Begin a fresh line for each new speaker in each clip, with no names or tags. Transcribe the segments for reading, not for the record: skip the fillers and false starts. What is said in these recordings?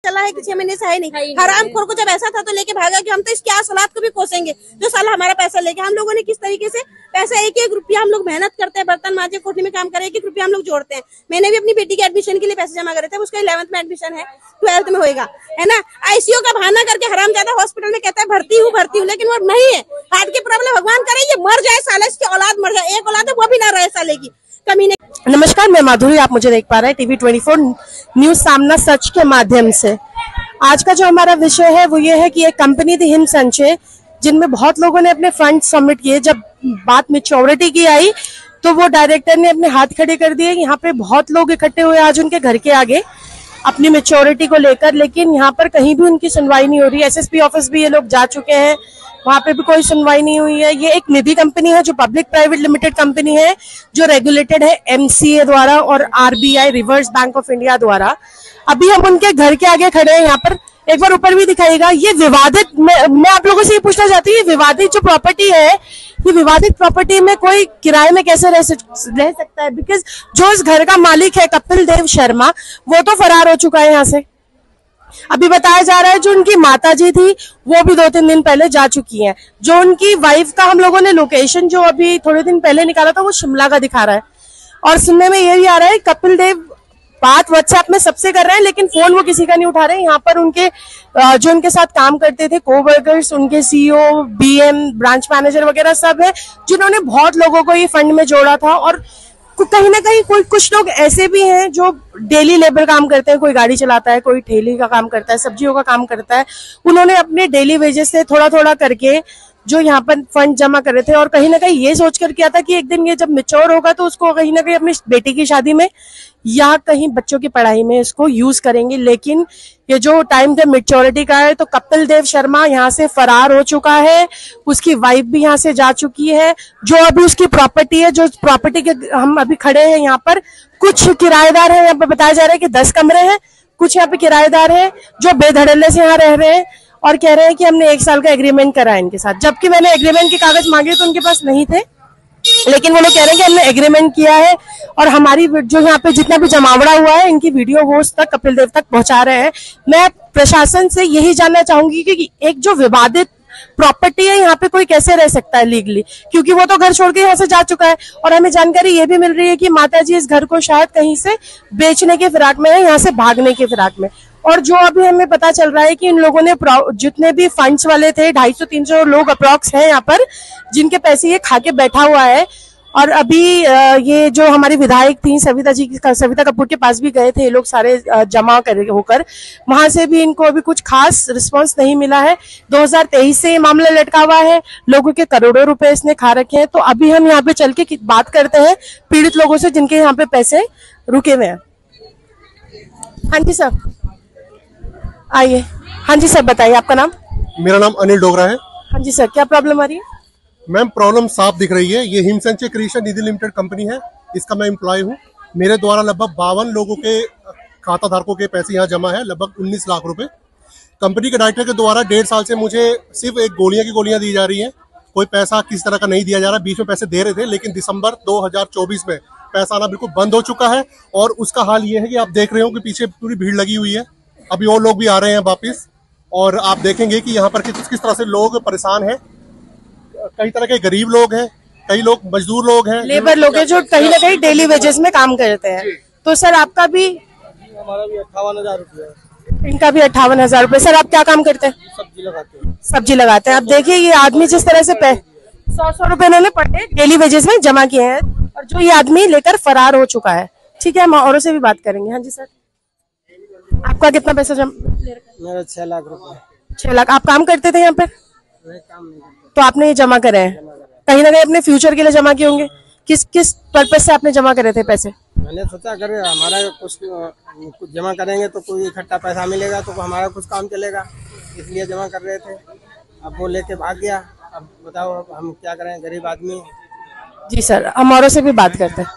चला है कि 6 महीने से है नहीं। हराम खोर को जब ऐसा था तो लेके भागा कि हम तो इसके असलात को भी कोसेंगे जो साला हमारा पैसा लेके। हम लोगों ने किस तरीके से पैसा एक एक रुपया हम लोग मेहनत करते हैं, बर्तन मांजे, कोठरी में काम करे, एक एक रुपया हम लोग जोड़ते हैं। मैंने भी अपनी बेटी के एडमिशन के लिए पैसे जमा करे थे, उसका 11th में एडमिशन है, 12th में होगा, है ना। आईसीयू का बहाना करके हरामजादा हॉस्पिटल में कहता है भर्ती हूँ, लेकिन वो नहीं है। हार्ट की प्रॉब्लम, भगवान करे ये मर जाए साला, इसकी औलाद मर जाए, एक औलाद है वो भी ना रहे साले की कमीने।
नमस्कार, मैं माधुरी, आप मुझे देख पा रहे हैं टीवी 24 न्यूज सामना सच के माध्यम से। आज का जो हमारा विषय है वो ये है कि एक कंपनी थी हिम संचय, जिनमें बहुत लोगों ने अपने फंड सबमिट किए। जब बात मैच्योरिटी की आई तो वो डायरेक्टर ने अपने हाथ खड़े कर दिए। यहाँ पे बहुत लोग इकट्ठे हुए आज उनके घर के आगे अपनी मैच्योरिटी को लेकर, लेकिन यहाँ पर कहीं भी उनकी सुनवाई नहीं हो रही। एसएसपी ऑफिस भी ये लोग जा चुके हैं, वहां पे भी कोई सुनवाई नहीं हुई है। ये एक निधि कंपनी है जो पब्लिक प्राइवेट लिमिटेड कंपनी है, जो रेगुलेटेड है एमसीए द्वारा और RBI reserve bank of India द्वारा। अभी हम उनके घर के आगे खड़े हैं। यहाँ पर एक बार ऊपर भी दिखाएगा। ये विवादित, मैं आप लोगों से ये पूछना चाहती हूँ, ये विवादित जो प्रॉपर्टी है, ये विवादित प्रॉपर्टी में कोई किराए में कैसे रह सकता है? बिकॉज जो इस घर का मालिक है कपिल देव शर्मा, वो तो फरार हो चुका है यहाँ से। अभी बताया जा रहा है जो उनकी माताजी थी वो भी 2-3 दिन पहले जा चुकी हैं। जो उनकी वाइफ का हम लोगों ने लोकेशन जो अभी थोड़े दिन पहले निकाला था वो शिमला का दिखा रहा है। और सुनने में ये भी आ रहा है कपिल देव बात व्हाट्सएप में सबसे कर रहे हैं, लेकिन फोन वो किसी का नहीं उठा रहे हैं। यहाँ पर उनके जो उनके साथ काम करते थे कोवर्कर्स, उनके सीईओ, बीएम, ब्रांच मैनेजर वगैरह सब है, जिन्होंने बहुत लोगों को ये फंड में जोड़ा था। और कहीं ना कहीं कुछ लोग ऐसे भी हैं जो डेली लेबर काम करते हैं। कोई गाड़ी चलाता है, कोई ठेली का काम करता है, सब्जियों का काम करता है। उन्होंने अपने डेली वेजेस से थोड़ा थोड़ा करके जो यहाँ पर फंड जमा कर रहे थे, और कहीं ना कहीं ये सोचकर किया था कि एक दिन ये जब मैच्योर होगा तो उसको कहीं ना कहीं अपनी बेटी की शादी में या कहीं बच्चों की पढ़ाई में इसको यूज करेंगे। लेकिन ये जो टाइम जब मैच्योरिटी का है तो कपिल देव शर्मा यहाँ से फरार हो चुका है। उसकी वाइफ भी यहाँ से जा चुकी है। जो अभी उसकी प्रॉपर्टी है, जो प्रॉपर्टी के हम अभी खड़े हैं यहाँ पर, कुछ किराएदार हैं। यहाँ पर बताया जा रहा है कि 10 कमरे हैं, कुछ यहाँ पे किराएदार हैं जो बेधड़ल्ले से यहाँ रह रहे हैं और कह रहे हैं कि हमने 1 साल का एग्रीमेंट करा है इनके साथ। जबकि मैंने एग्रीमेंट के कागज मांगे तो उनके पास नहीं थे, लेकिन वो लोग कह रहे हैं कि हमने एग्रीमेंट किया है। और हमारी जो यहाँ पे जितना भी जमावड़ा हुआ है इनकी वीडियो वो उस तक कपिल देव तक पहुंचा रहे हैं। मैं प्रशासन से यही जानना चाहूंगी कि एक जो विवादित प्रॉपर्टी है यहाँ पे कोई कैसे रह सकता है लीगली, क्योंकि वो तो घर छोड़ के यहाँ से जा चुका है। और हमें जानकारी ये भी मिल रही है कि माताजी इस घर को शायद कहीं से बेचने के फिराक में है, यहाँ से भागने के फिराक में। और जो अभी हमें पता चल रहा है कि इन लोगों ने जितने भी फंड्स वाले थे 250-300 लोग अप्रॉक्स हैं यहाँ पर, जिनके पैसे ये खा के बैठा हुआ है। और अभी ये जो हमारी विधायक थी सविता कपूर के पास भी गए थे ये लोग सारे जमा होकर, वहां से भी इनको अभी कुछ खास रिस्पांस नहीं मिला है। 2023 से ये मामला लटका हुआ है, लोगों के करोड़ों रुपए इसने खा रखे हैं। तो अभी हम यहाँ पे चल के बात करते हैं पीड़ित लोगों से जिनके यहाँ पे पैसे रुके हुए हैं। हाँ जी सर, आइए। हाँ जी सर, बताइए आपका नाम।
मेरा नाम अनिल डोगरा है।
हाँ जी सर, क्या प्रॉब्लम आ रही है?
मैम प्रॉब्लम साफ दिख रही है। ये हिम संचय क्रिएशन निधि लिमिटेड कंपनी है, इसका मैं एम्प्लॉय हूँ। मेरे द्वारा लगभग 52 लोगों के खाता धारकों के पैसे यहाँ जमा है, लगभग 19 लाख रुपए। कंपनी के डायरेक्टर के द्वारा 1.5 साल से मुझे सिर्फ एक गोलियां दी जा रही हैं। कोई पैसा किस तरह का नहीं दिया जा रहा। बीच में पैसे दे रहे थे, लेकिन दिसंबर 2024 में पैसा आना बिल्कुल बंद हो चुका है। और उसका हाल ये है कि आप देख रहे हो कि पीछे पूरी भीड़ लगी हुई है। अभी और लोग भी आ रहे हैं वापिस, और आप देखेंगे कि यहाँ पर किस तरह से लोग परेशान हैं। कई तरह के गरीब लोग हैं, कई लोग मजदूर लोग हैं,
लेबर लोग हैं जो कहीं ना कहीं डेली वेजेस में काम करते हैं। तो सर आपका भी?
हमारा भी 58,000 रुपये।
इनका भी 58,000 रुपये। सर आप क्या काम करते हैं?
सब्जी लगाते हैं।
सब्जी लगाते हैं। आप देखिए ये आदमी जिस तरह से 100 रुपए इन्होंने पर डे डेली वेजेस में जमा किए हैं, और जो ये आदमी लेकर फरार हो चुका है। ठीक है, हम औरों से भी बात करेंगे। हाँ जी सर, आपका कितना पैसा
मेरा 6 लाख रुपए।
6 लाख। आप काम करते थे यहाँ पर?
काम नहीं करता।
तो आपने ये जमा करे हैं, कहीं ना कहीं अपने फ्यूचर के लिए जमा किए होंगे। किस पर्पज से आपने जमा करे थे पैसे?
मैंने सोचा अगर हमारा कुछ जमा करेंगे तो कोई इकट्ठा पैसा मिलेगा तो हमारा कुछ काम चलेगा, इसलिए जमा कर रहे थे। अब वो लेके भाग गया। अब बताओ अब हम क्या करें, गरीब आदमी।
जी सर, हम औरों से भी बात करते हैं।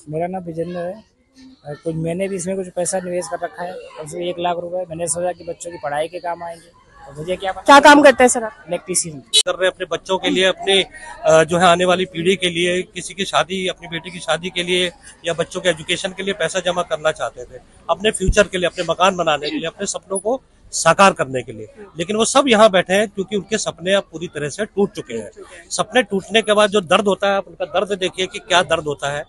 मेरा नाम विजेंद्र है। कुछ मैंने भी इसमें कुछ पैसा निवेश कर रखा है, कम से 1 लाख रुपए। मैंने सोचा कि बच्चों की पढ़ाई के काम आएंगे, तो मुझे क्या पता।
क्या काम करते हैं सर आप?
इलेक्ट्रीशियन।
कर रहे हैं अपने बच्चों के लिए, अपने जो है आने वाली पीढ़ी के लिए, किसी की शादी, अपनी बेटी की शादी के लिए या बच्चों के एजुकेशन के लिए पैसा जमा करना चाहते थे, अपने फ्यूचर के लिए, अपने मकान बनाने के लिए, अपने सपनों को साकार करने के लिए। लेकिन वो सब यहाँ बैठे हैं क्योंकि उनके सपने अब पूरी तरह से टूट चुके हैं। सपने टूटने के बाद जो दर्द होता है, आप उनका दर्द देखिए कि क्या दर्द होता है।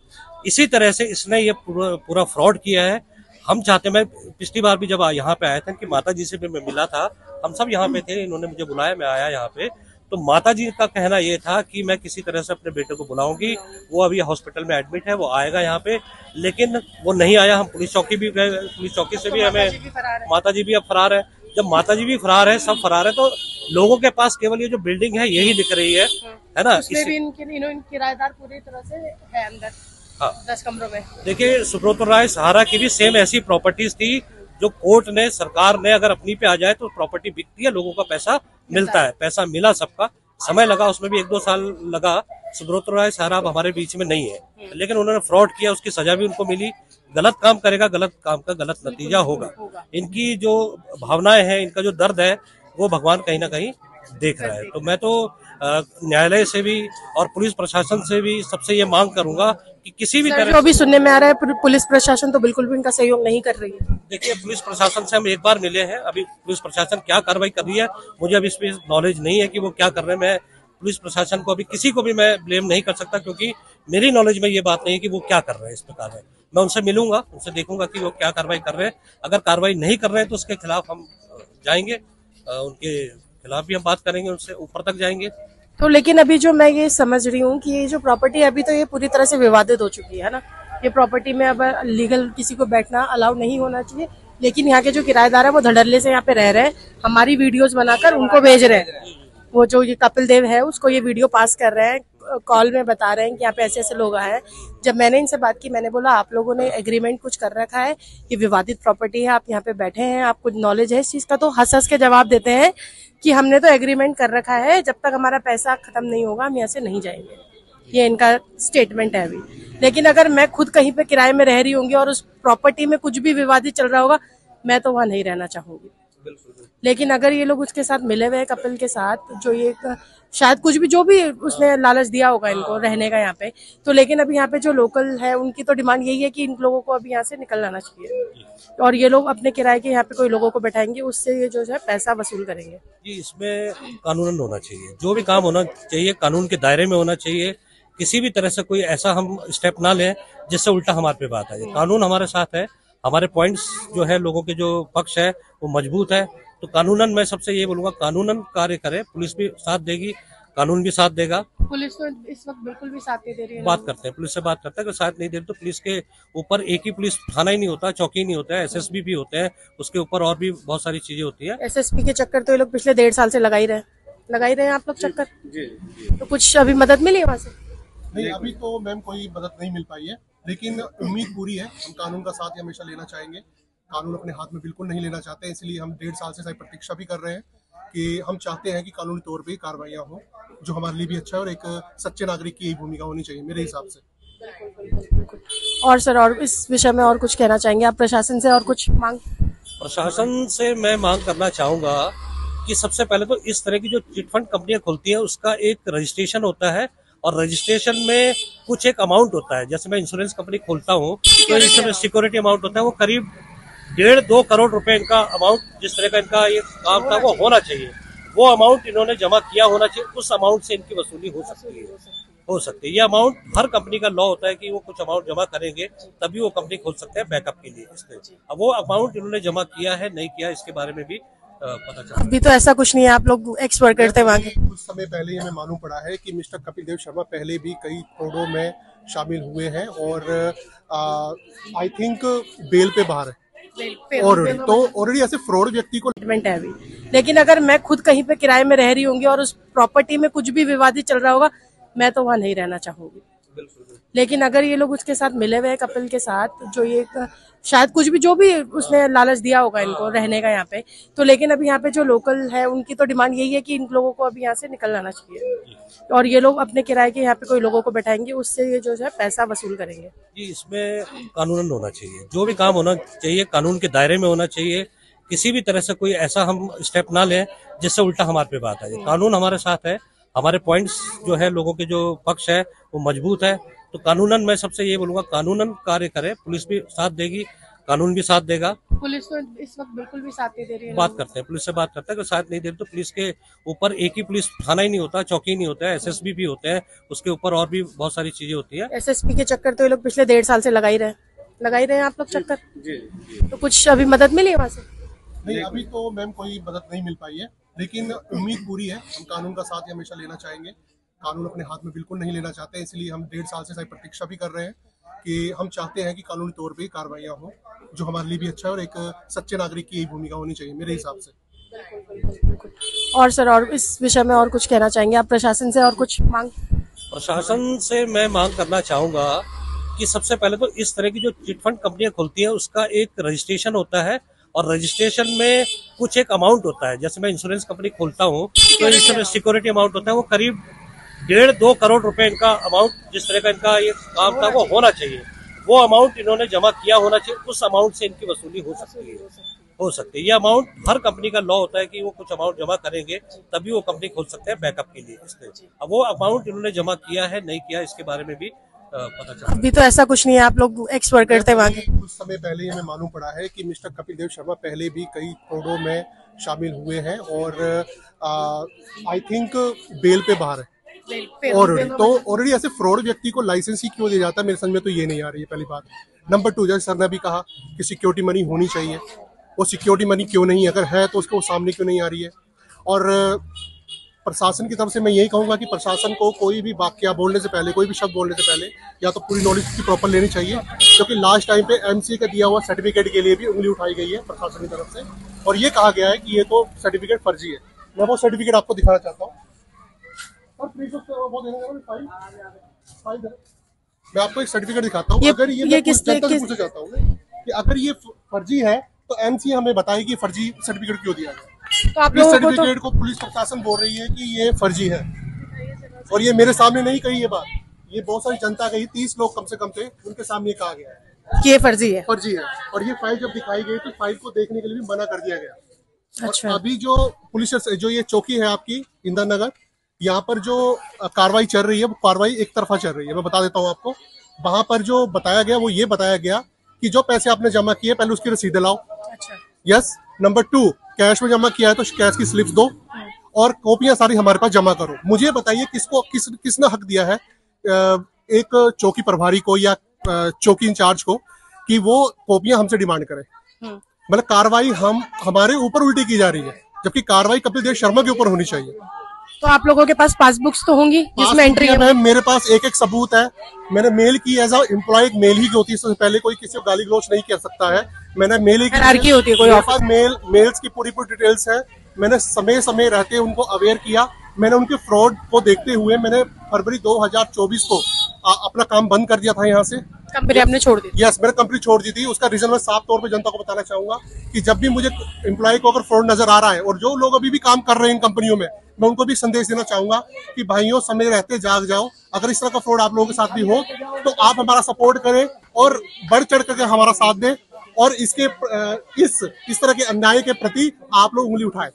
इसी तरह से इसने ये पूरा फ्रॉड किया है। हम चाहते, मैं पिछली बार भी जब यहाँ पे आया था कि माता जी से भी मैं मिला था, हम सब यहाँ पे थे, इन्होंने मुझे बुलाया, मैं आया यहाँ पे, तो माता जी का कहना ये था कि मैं किसी तरह से अपने बेटे को बुलाऊंगी, वो अभी हॉस्पिटल में एडमिट है, वो आएगा यहाँ पे, लेकिन वो नहीं आया। हम पुलिस चौकी भी गए, पुलिस चौकी से भी हमें, माता जी भी अब फरार है। जब माता जी भी फरार है, सब फरार है, तो लोगों के पास केवल ये जो बिल्डिंग है यही दिख रही है ना।
उसमें भी किराएदार पूरी तरह से है अंदर।
हाँ।
10 कमरों में।
देखिए, सुब्रत राय सहारा की भी सेम ऐसी प्रॉपर्टीज थी जो कोर्ट ने, सरकार ने अगर अपनी पे आ जाए तो प्रॉपर्टी बिकती है, लोगों का पैसा मिलता है। पैसा मिला सबका, समय लगा, उसमें भी 1-2 साल लगा। सुब्रत राय सहारा अब हमारे बीच में नहीं है, लेकिन उन्होंने फ्रॉड किया, उसकी सजा भी उनको मिली। गलत काम करेगा, गलत काम का गलत नतीजा होगा। इनकी जो भावनाएं हैं, इनका जो दर्द है, वो भगवान कहीं ना कहीं देख रहा है। तो मैं तो न्यायालय से भी और पुलिस प्रशासन से भी सबसे ये मांग करूंगा कि किसी भी तरह,
जो अभी सुनने में आ रहा है पुलिस प्रशासन तो बिल्कुल भी इनका सहयोग नहीं कर रही है।
देखिए, पुलिस प्रशासन से हम एक बार मिले हैं, अभी पुलिस प्रशासन क्या कार्रवाई कर रही है मुझे अभी इसमें नॉलेज नहीं है कि वो क्या कर रहे हैं। मैं पुलिस प्रशासन को अभी किसी को भी मैं ब्लेम नहीं कर सकता, क्योंकि मेरी नॉलेज में ये बात नहीं है कि वो क्या कर रहे हैं इस प्रकार में। मैं उनसे मिलूंगा, उनसे देखूंगा कि वो क्या कार्रवाई कर रहे हैं। अगर कार्रवाई नहीं कर रहे हैं तो उसके खिलाफ हम जाएंगे, उनके खिलाफ भी हम बात करेंगे, उनसे ऊपर तक जाएंगे।
तो लेकिन अभी जो मैं ये समझ रही हूँ कि ये जो प्रॉपर्टी अभी तो ये पूरी तरह से विवादित हो चुकी है ना। ये प्रॉपर्टी में अब लीगल किसी को बैठना अलाउ नहीं होना चाहिए, लेकिन यहाँ के जो किराएदार है वो धड़ल्ले से यहाँ पे रह रहे हैं, हमारी वीडियोस बनाकर उनको भेज रहे हैं। वो जो ये कपिल देव है उसको ये वीडियो पास कर रहे हैं, कॉल में बता रहे हैं कि यहाँ पे ऐसे ऐसे लोग आए हैं। जब मैंने इनसे बात की, मैंने बोला आप लोगों ने एग्रीमेंट कुछ कर रखा है, ये विवादित प्रॉपर्टी है, आप यहाँ पे बैठे हैं, आपको नॉलेज है इस चीज का, तो हंस हंस के जवाब देते हैं कि हमने तो एग्रीमेंट कर रखा है, जब तक हमारा पैसा खत्म नहीं होगा हम यहाँ से नहीं जाएंगे। ये इनका स्टेटमेंट है अभी। लेकिन अगर मैं खुद कहीं पे किराए में रह रही होंगी और उस प्रॉपर्टी में कुछ भी विवादित चल रहा होगा, मैं तो वहां नहीं रहना चाहूंगी। लेकिन अगर ये लोग उसके साथ मिले हुए कपिल के साथ, जो ये शायद कुछ भी जो भी उसने लालच दिया होगा इनको रहने का यहाँ पे, तो लेकिन अभी यहाँ पे जो लोकल है उनकी तो डिमांड यही है कि इन लोगों को अभी यहाँ से निकल जाना चाहिए, और ये लोग अपने किराए के यहाँ पे कोई लोगों को बैठाएंगे, उससे ये जो है पैसा वसूल करेंगे।
जी, इसमें कानूनन होना चाहिए, जो भी काम होना चाहिए कानून के दायरे में होना चाहिए। किसी भी तरह से कोई ऐसा हम स्टेप ना लें जिससे उल्टा हमारे पे बात आए। कानून हमारे साथ है, हमारे पॉइंट्स जो है, लोगों के जो पक्ष है वो मजबूत है। तो कानूनन मैं सबसे ये बोलूंगा, कानूनन कार्य करे, पुलिस भी साथ देगी, कानून भी साथ देगा।
पुलिस तो इस वक्त बिल्कुल भी साथ नहीं दे रही है।
बात करते हैं, पुलिस से बात करते हैं, अगर साथ नहीं दे रही तो पुलिस के ऊपर एक ही पुलिस थाना ही नहीं होता, चौकी नहीं होता है, एसएसबी भी होते हैं, उसके ऊपर और भी बहुत सारी चीजें होती है।
एसएसपी के चक्कर तो ये लोग पिछले 1.5 साल से लगा ही रहे हैं आप लोग चक्कर। तो कुछ अभी मदद मिली वहाँ से?
नहीं, अभी तो मैम कोई मदद नहीं मिल पाई है, लेकिन उम्मीद पूरी है। हम कानून का साथ हमेशा लेना चाहेंगे, कानून अपने हाथ में बिल्कुल नहीं लेना चाहते हैं, इसलिए हम 1.5 साल से प्रतीक्षा भी कर रहे हैं कि हम चाहते हैं कि कानूनी तौर पे कार्रवाइयाँ हो, जो हमारे लिए भी अच्छा है, और एक सच्चे नागरिक की यही भूमिका होनी चाहिए मेरे हिसाब से।
और सर, और इस विषय में और कुछ कहना चाहेंगे आप प्रशासन से? और कुछ मांग?
प्रशासन से मैं मांग करना चाहूंगा कि सबसे पहले तो इस तरह की जो चिटफंड कंपनियां खुलती हैं उसका एक रजिस्ट्रेशन होता है, और रजिस्ट्रेशन में कुछ एक अमाउंट होता है। जैसे मैं इंश्योरेंस कंपनी खोलता हूँ तो इंश्योरेंस सिक्योरिटी अमाउंट होता है, वो करीब 1.5-2 करोड़ रुपए इनका अमाउंट, जिस तरह का इनका ये काम था वो होना चाहिए, वो अमाउंट इन्होंने जमा किया होना चाहिए। उस अमाउंट से इनकी वसूली हो सकती है। ये अमाउंट, हर कंपनी का लॉ होता है कि वो कुछ अमाउंट जमा करेंगे तभी वो कंपनी खोल सकते हैं बैकअप के लिए। अब वो अमाउंट इन्होंने जमा किया है नहीं किया, इसके बारे में भी पता चला।
अभी तो ऐसा कुछ नहीं है, आप लोग एक्सपर्ट करते वहाँ के।
कुछ समय पहले हमें मालूम पड़ा है कि मिस्टर कपिल देव शर्मा पहले भी कई फ्रॉडों में शामिल हुए हैं, और आई थिंक बेल पे बाहर है ऑलरेडी। तो ऑलरेडी ऐसे फ्रॉड व्यक्ति को
है अभी। लेकिन अगर मैं खुद कहीं पे किराए में रह रही होंगी और उस प्रॉपर्टी में कुछ भी विवादित चल रहा होगा, मैं तो वहां नहीं रहना चाहूंगी। लेकिन अगर ये लोग उसके साथ मिले हुए कपिल के साथ, जो ये शायद कुछ भी जो भी उसने लालच दिया होगा इनको रहने का यहाँ पे, तो लेकिन अभी यहाँ पे जो लोकल है उनकी तो डिमांड यही है कि इन लोगों को अभी यहाँ से निकल जाना चाहिए, और ये लोग अपने किराए के यहाँ पे कोई लोगों को बैठाएंगे, उससे ये जो है पैसा वसूल करेंगे।
जी, इसमें कानूनन होना चाहिए, जो भी काम होना चाहिए कानून के दायरे में होना चाहिए। किसी भी तरह से कोई ऐसा हम स्टेप ना लें जिससे उल्टा हमारे पे बात आए। कानून हमारे साथ है, हमारे पॉइंट्स जो है, लोगों के जो पक्ष है वो मजबूत है। तो कानूनन मैं सबसे ये बोलूंगा, कानूनन कार्य करे, पुलिस भी साथ देगी, कानून भी साथ देगा।
पुलिस तो इस वक्त बिल्कुल भी साथ नहीं दे रही है।
बात करते हैं, पुलिस से बात करते हैं, अगर साथ नहीं दे तो पुलिस के ऊपर एक ही पुलिस थाना ही नहीं होता, चौकी नहीं होता है, एसएसबी भी होते हैं, उसके ऊपर और भी बहुत सारी चीजें होती है।
एसएसपी के चक्कर तो ये लोग पिछले 1.5 साल से लगा ही रहे हैं आप लोग चक्कर। तो कुछ अभी मदद मिली है वहाँ से?
नहीं, अभी तो मैम कोई मदद नहीं मिल पाई है, लेकिन उम्मीद पूरी है। हम कानून का साथ हमेशा लेना चाहेंगे, कानून अपने हाथ में बिल्कुल नहीं लेना चाहते, इसलिए हम 1.5 साल से प्रतीक्षा भी कर रहे हैं कि हम चाहते हैं कि कानूनी तौर पे कार्रवाइयाँ हो, जो हमारे लिए भी अच्छा है, और एक सच्चे नागरिक की यही भूमिका होनी चाहिए मेरे हिसाब से।
और सर, और इस विषय में और कुछ कहना चाहेंगे आप प्रशासन से? और कुछ मांग?
प्रशासन से मैं मांग करना चाहूंगा कि सबसे पहले तो इस तरह की जो चिटफंड कंपनियां खुलती हैं उसका एक रजिस्ट्रेशन होता है, और रजिस्ट्रेशन में कुछ एक अमाउंट होता है। जैसे मैं इंश्योरेंस कंपनी खोलता हूँ तो इंश्योरेंस सिक्योरिटी अमाउंट होता है, वो करीब 1.5-2 करोड़ रुपए इनका अमाउंट, जिस तरह का इनका ये काम था वो होना चाहिए, वो अमाउंट इन्होंने जमा किया होना चाहिए। उस अमाउंट से इनकी वसूली हो सकती है। ये अमाउंट हर कंपनी का लॉ होता है कि वो कुछ अमाउंट जमा करेंगे तभी वो कंपनी खोल सकते हैं बैकअप के लिए। अब वो अमाउंट इन्होंने जमा किया है नहीं किया, इसके बारे में भी पता चला।
अभी तो ऐसा कुछ नहीं है, आप लोग एक्स वर्कर थे वहाँ के।
कुछ समय पहले हमें मालूम पड़ा है कि मिस्टर कपिल देव शर्मा पहले भी कई फ्रॉडों में शामिल हुए हैं, और आई थिंक बेल पे बाहर है ऑलरेडी। ऐसे फ्रॉड व्यक्ति को लाइसेंस ही क्यों दिया जाता है, मेरे समझ में तो ये नहीं आ रही है, पहली बात। नंबर 2, जैसे सर ने भी कहा कि सिक्योरिटी मनी होनी चाहिए, वो सिक्योरिटी मनी क्यों नहीं, अगर है तो उसको सामने क्यों नहीं आ रही है। और प्रशासन की तरफ से मैं यही कहूंगा कि प्रशासन को कोई भी वाक्य बोलने से पहले, कोई भी शब्द बोलने से पहले, या तो पूरी नॉलेज की प्रॉपर लेनी चाहिए, क्योंकि लास्ट टाइम पे एमसीए का दिया हुआ सर्टिफिकेट के लिए भी उंगली उठाई गई है प्रशासन की तरफ से, और ये कहा गया है कि ये तो सर्टिफिकेट फर्जी है। मैं वो सर्टिफिकेट आपको दिखाना चाहता हूँ। मैं आपको एक सर्टिफिकेट दिखाता हूँ। अगर ये पूछना चाहता हूँ कि अगर ये फर्जी है तो एमसीए हमें बताए कि फर्जी सर्टिफिकेट क्यों दिया गया।
तो आप
इस
लोगों को
सर्टिफिकेट को पुलिस प्रशासन बोल रही है कि ये फर्जी है, और ये मेरे सामने नहीं कही ये बात, ये बहुत सारी जनता कही, 30 लोग कम से कम थे, उनके सामने कहा गया है
कि ये फर्जी है।
और ये फाइल जब दिखाई गई तो फाइल को देखने के लिए भी मना कर दिया गया।
अच्छा।
और अभी जो पुलिस, जो ये चौकी है आपकी इंदिरा नगर, यहाँ पर जो कार्रवाई चल रही है वो कार्रवाई एक तरफा चल रही है। मैं बता देता हूँ आपको, वहां पर जो बताया गया वो ये बताया गया कि जो पैसे आपने जमा किए पहले उसकी रसीद लाओ।
अच्छा।
यस। नंबर 2, कैश में जमा किया है तो कैश की स्लिप्स दो, और कॉपियां सारी हमारे पास जमा करो। मुझे बताइए किसने हक दिया है एक चौकी प्रभारी को या चौकी इंचार्ज को कि वो कॉपियां हमसे डिमांड करे। मतलब कार्रवाई हमारे ऊपर उल्टी की जा रही है, जबकि कार्रवाई कपिल देव शर्मा के ऊपर होनी चाहिए।
तो आप लोगों के पास पासबुक्स तो होंगी जिसमें एंट्री है?
मैम मेरे पास एक सबूत है। मैंने मेल की, एज अ एम्प्लॉय एक मेल ही होती है, इससे पहले कोई किसी को गाली गलौज नहीं कर सकता है। मैंने मेल ही की
होती है, कोई
मेरे पास मेल्स की पूरी डिटेल्स है। मैंने समय समय रहते उनको अवेयर किया। मैंने उनके फ्रॉड को देखते हुए मैंने फरवरी 2024 को अपना काम बंद कर दिया था यहाँ से।
कंपनी आपने छोड़ दी?
यस, मैंने कंपनी छोड़ दी थी। उसका रीजन मैं साफ तौर पे जनता को बताना चाहूंगा कि जब भी मुझे एम्प्लॉय को अगर फ्रॉड नजर आ रहा है, और जो लोग अभी भी काम कर रहे हैं इन कंपनियों में, मैं उनको भी संदेश देना चाहूंगा कि भाइयों, समय रहते जाग जाओ। अगर इस तरह का फ्रॉड आप लोगों के साथ भी हो तो आप हमारा सपोर्ट करें और बढ़ चढ़ करके हमारा साथ दें, और इसके इस तरह के अन्याय के प्रति आप लोग उंगली उठाएं।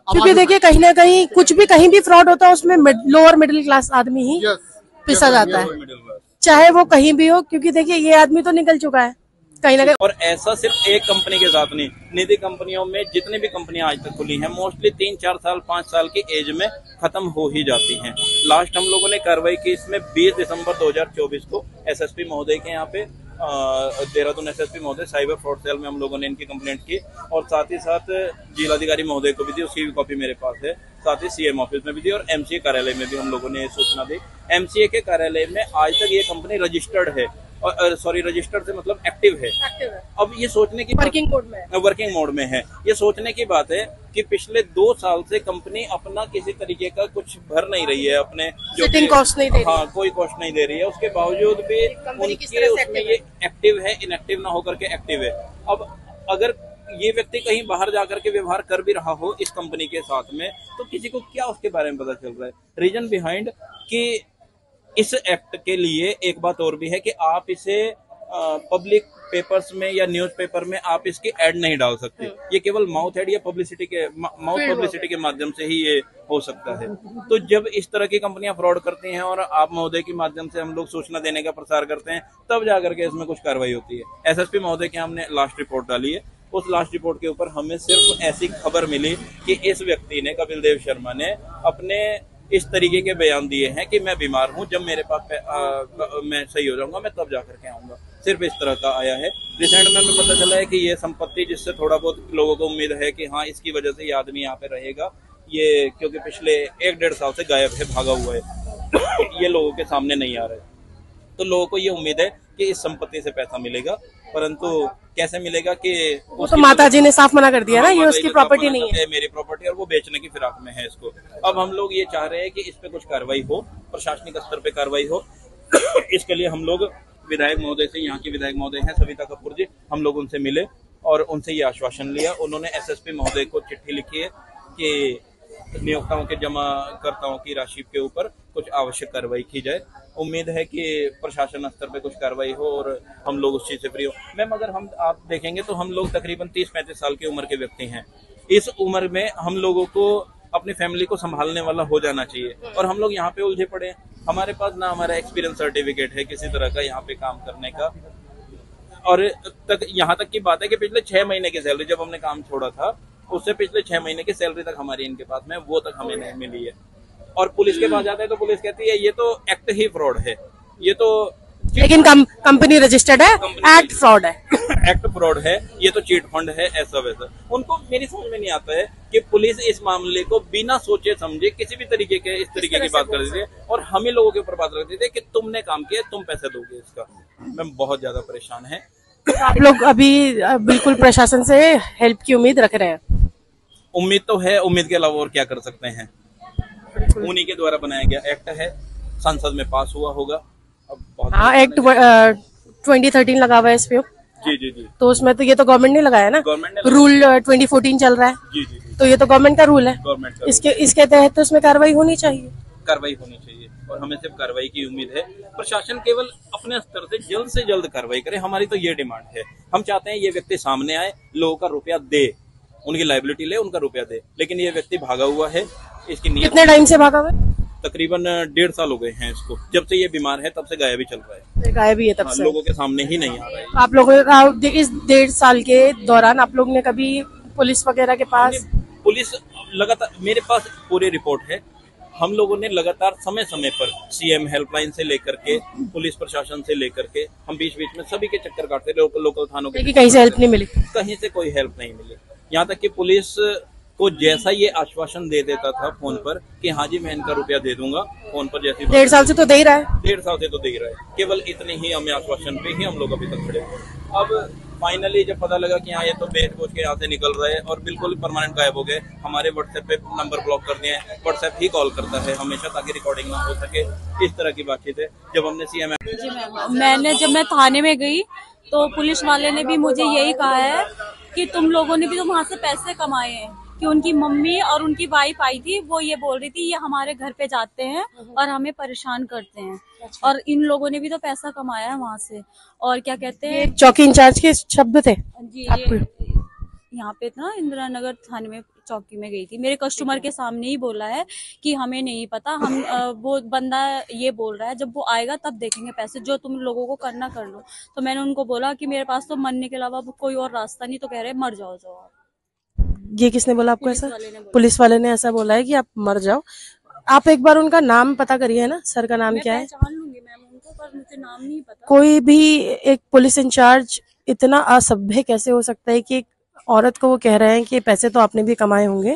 क्योंकि देखिए, कहीं ना कहीं कुछ भी कहीं भी फ्रॉड होता है उसमें लोअर मिडिल क्लास आदमी ही पिसा जाता है, चाहे वो कहीं भी हो। क्योंकि देखिए, ये आदमी तो निकल चुका है कहीं ना कहीं।
और ऐसा सिर्फ एक कंपनी के साथ नहीं, निधि कंपनियों में जितनी भी कंपनियां आज तक खुली हैं मोस्टली 3-4 साल 5 साल की एज में खत्म हो ही जाती हैं। लास्ट हम लोगों ने कार्रवाई की इसमें 20 दिसंबर 2024 को एसएसपी महोदय के यहाँ पे देहरादून एसएसपी महोदय साइबर फ्रॉड सेल में हम लोगों ने इनकी कंप्लेंट की, और साथ ही साथ जिलाधिकारी महोदय को भी दी, उसकी भी कॉपी मेरे पास है। साथ ही सीएम ऑफिस में भी दी, और एमसीए कार्यालय में भी हम लोगों ने सूचना दी। एमसीए के कार्यालय में आज तक ये कंपनी रजिस्टर्ड है, और सॉरी रजिस्टर्ड से मतलब एक्टिव है। अब ये सोचने की वर्किंग मोड में है। ये सोचने की बात है कि पिछले 2 साल से कंपनी अपना किसी तरीके का कुछ भर नहीं रही है, अपने जो
कॉस्ट नहीं दे रही है।
हाँ, कोई कॉस्ट नहीं दे रही है। उसके बावजूद भी उनके उसमें ये एक्टिव है, इनएक्टिव ना होकर के एक्टिव है। अब अगर ये व्यक्ति कहीं बाहर जाकर के व्यवहार कर भी रहा हो इस कंपनी के साथ में, तो किसी को क्या उसके बारे में पता चल रहा है? रीजन बिहाइंड कि इस एक्ट के लिए एक बात और भी है कि आप इसे पब्लिक पेपर्स में या न्यूज़पेपर में आप इसकी ऐड नहीं डाल सकते। ये केवल माउथ ऐड या पब्लिसिटी के माध्यम से ही ये हो सकता है। तो जब इस तरह की कंपनियां फ्रॉड करती हैं और आप महोदय के माध्यम से हम लोग सूचना देने का प्रसार करते हैं, तब जाकर के इसमें कुछ कार्रवाई होती है। एसएसपी महोदय की हमने लास्ट रिपोर्ट डाली है। उस लास्ट रिपोर्ट के ऊपर हमें सिर्फ ऐसी खबर मिली कि इस व्यक्ति ने, कपिल देव शर्मा ने, अपने इस तरीके के बयान दिए हैं कि मैं बीमार हूं, जब मेरे पास मैं सही हो जाऊंगा मैं तब जाकर के आऊंगा। सिर्फ इस तरह का आया है। रिसेंट में हमें पता चला है कि ये संपत्ति जिससे थोड़ा बहुत लोगों को उम्मीद है कि हाँ इसकी वजह से ये आदमी यहाँ पे रहेगा, ये क्योंकि पिछले 1-1.5 साल से गायब है, भागा हुआ है, ये लोगों के सामने नहीं आ रहा है। तो लोगों को ये उम्मीद है कि इस संपत्ति से पैसा मिलेगा, परंतु कैसे मिलेगा कि
तो माता जी ने साफ मना कर दिया ना, ये उसकी प्रॉपर्टी नहीं है,
मेरी प्रॉपर्टी, और वो बेचने की फिराक में है इसको। अब हम लोग ये चाह रहे हैं कि इस पे कुछ कार्रवाई हो, प्रशासनिक स्तर पे कार्रवाई हो। इसके लिए हम लोग विधायक महोदय से, यहाँ के विधायक महोदय हैं सविता कपूर जी, हम लोग उनसे मिले और उनसे ये आश्वासन लिया। उन्होंने एसएसपी महोदय को चिट्ठी लिखी है कि नियोक्ताओं के जमाकर्ताओं की राशि के ऊपर कुछ आवश्यक कार्रवाई की जाए। उम्मीद है कि प्रशासन स्तर पे कुछ कार्रवाई हो और हम लोग उस चीज से फ्री हो। मैम, अगर आप देखेंगे तो हम लोग तकरीबन 30-35 साल की उम्र के व्यक्ति हैं। इस उम्र में हम लोगों को अपनी फैमिली को संभालने वाला हो जाना चाहिए, और हम लोग यहाँ पे उलझे पड़े हैं। हमारे पास ना हमारा एक्सपीरियंस सर्टिफिकेट है किसी तरह का यहाँ पे काम करने का, और यहाँ तक की बात है कि पिछले 6 महीने की सैलरी, जब हमने काम छोड़ा था उससे पिछले 6 महीने की सैलरी तक हमारी इनके पास में, वो तक हमें नहीं मिली है। और पुलिस के पास जाते हैं तो पुलिस कहती है ये तो एक्ट ही फ्रॉड है, ये तो,
लेकिन कंपनी रजिस्टर्ड है, एक्ट फ्रॉड है,
एक्ट फ्रॉड है, ये तो चीट फंड है, ऐसा वैसा। उनको मेरी समझ में नहीं आता है कि पुलिस इस मामले को बिना सोचे समझे किसी भी तरीके के इस तरीके की बात कर देती है और हमें लोगों के ऊपर बात रख देती है कि तुमने काम किया, तुम पैसे दोगे इसका। मैं बहुत ज्यादा परेशान है।
आप लोग अभी बिल्कुल प्रशासन से हेल्प की उम्मीद रख रहे हैं?
उम्मीद तो है, उम्मीद के अलावा और क्या कर सकते हैं। उन्हीं के द्वारा बनाया गया एक्ट है, संसद में पास हुआ होगा। अब
हाँ, एक्ट 2013 लगा हुआ है इस पे।
जी जी जी।
तो उसमें तो ये तो गवर्नमेंट ने लगाया ना,
गवर्नमेंट ने
रूल 2014 चल रहा है।
जी जी जी।
तो ये तो गवर्नमेंट का रूल है,
गवर्नमेंट का
इसके तहत तो इसमें कार्रवाई होनी चाहिए।
कार्रवाई होनी चाहिए और हमें सिर्फ कार्रवाई की उम्मीद है। प्रशासन केवल अपने स्तर से जल्द कार्रवाई करे, हमारी तो ये डिमांड है। हम चाहते हैं ये व्यक्ति सामने आए, लोगों का रुपया दे, उनकी लायबिलिटी ले, उनका रुपया दे। लेकिन ये व्यक्ति भागा हुआ है। इसकी नीयत
कितने टाइम से भागा हुआ है?
तकरीबन 1.5 साल हो गए हैं इसको। जब से ये बीमार है तब से गायब ही चल रहा है,
गायब ही है तब से,
लोगों के सामने ही नहीं आ रहा है।
आप लोगों का इस 1.5 साल के दौरान आप लोग ने कभी पुलिस वगैरह के पास?
पुलिस लगातार, मेरे पास पूरी रिपोर्ट है। हम लोगों ने लगातार समय समय पर सीएम हेल्पलाइन से लेकर के, पुलिस प्रशासन से लेकर के, हम बीच बीच में सभी के चक्कर काटते, लोकल थानों के,
कहीं से हेल्प नहीं मिली,
कहीं से कोई हेल्प नहीं मिली। यहाँ तक कि पुलिस को जैसा ये आश्वासन दे देता था फोन पर कि हाँ जी मैं इनका रुपया दे दूंगा, फोन पर जैसी
1.5 साल से तो दे ही रहा है,
1.5 साल से तो दे रहा है। केवल इतने ही हमें आश्वासन पे ही हम लोग अभी तक खड़े हैं। अब फाइनली जब पता लगा कि हाँ ये तो बेच के यहाँ से निकल रहे हैं और बिल्कुल परमानेंट गायब हो गए, हमारे व्हाट्सएप पे नंबर ब्लॉक कर दिए हैं। व्हाट्सएप ही कॉल करता है हमेशा ताकि रिकॉर्डिंग ना हो सके, इस तरह की बातचीत है। जब हमने सीएम,
जब मैं थाने में गई तो पुलिस वाले ने भी मुझे यही कहा है कि तुम लोगों ने भी तो वहाँ से पैसे कमाए हैं, कि उनकी मम्मी और उनकी वाइफ आई थी, वो ये बोल रही थी ये हमारे घर पे जाते हैं और हमें परेशान करते हैं, और इन लोगों ने भी तो पैसा कमाया है वहाँ से। और क्या कहते हैं,
चौकी इंचार्ज के शब्द थे
जी, यहाँ पे ना इंदिरा नगर थाने में चौकी में गई थी, मेरे कस्टमर के सामने ही बोला है कि हमें नहीं पता, हम वो बंदा ये बोल रहा है जब वो आएगा तब देखेंगे पैसे, जो तुम लोगों को करना कर लो। तो मैंने उनको बोला कि मेरे पास तो मरने के अलावा कोई और रास्ता नहीं, तो कह रहे मर जाओ जाओ।
ये किसने बोला आपको ऐसा? पुलिस वाले ने ऐसा बोला है कि आप मर जाओ। आप एक बार उनका नाम पता करिए ना, सर का नाम क्या है?
पहचान लूंगी मैम उनको, पर मुझे नाम नहीं पता।
कोई भी एक पुलिस इंचार्ज इतना असभ्य कैसे हो सकता है कि एक औरत को वो कह रहे हैं कि पैसे तो आपने भी कमाए होंगे,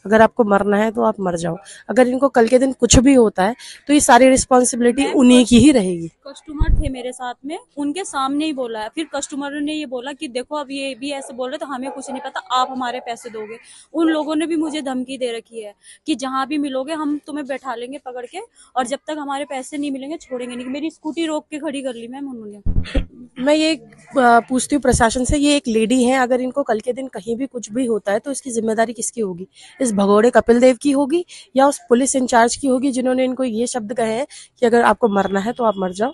अगर आपको मरना है तो आप मर जाओ। अगर इनको कल के दिन कुछ भी होता है तो ये सारी रिस्पॉन्सिबिलिटी उन्हीं की ही रहेगी।
कस्टमर थे मेरे साथ में, उनके सामने ही बोला है। फिर कस्टमर ने ये बोला कि देखो अब ये भी ऐसे बोल रहे तो हमें कुछ नहीं पता, आप हमारे पैसे दोगे। उन लोगों ने भी मुझे धमकी दे रखी है कि जहाँ भी मिलोगे हम तुम्हें बैठा लेंगे पकड़ के, और जब तक हमारे पैसे नहीं मिलेंगे छोड़ेंगे नहीं। मेरी स्कूटी रोक के खड़ी कर ली मैम उन्होंने।
मैं ये पूछती हूँ प्रशासन से, ये एक लेडी है, अगर इनको कल के दिन कहीं भी कुछ भी होता है तो इसकी जिम्मेदारी किसकी होगी? इस भगोड़े कपिल देव की होगी या उस पुलिस इंचार्ज की होगी जिन्होंने इनको ये शब्द कहे हैं कि अगर आपको मरना है तो आप मर जाओ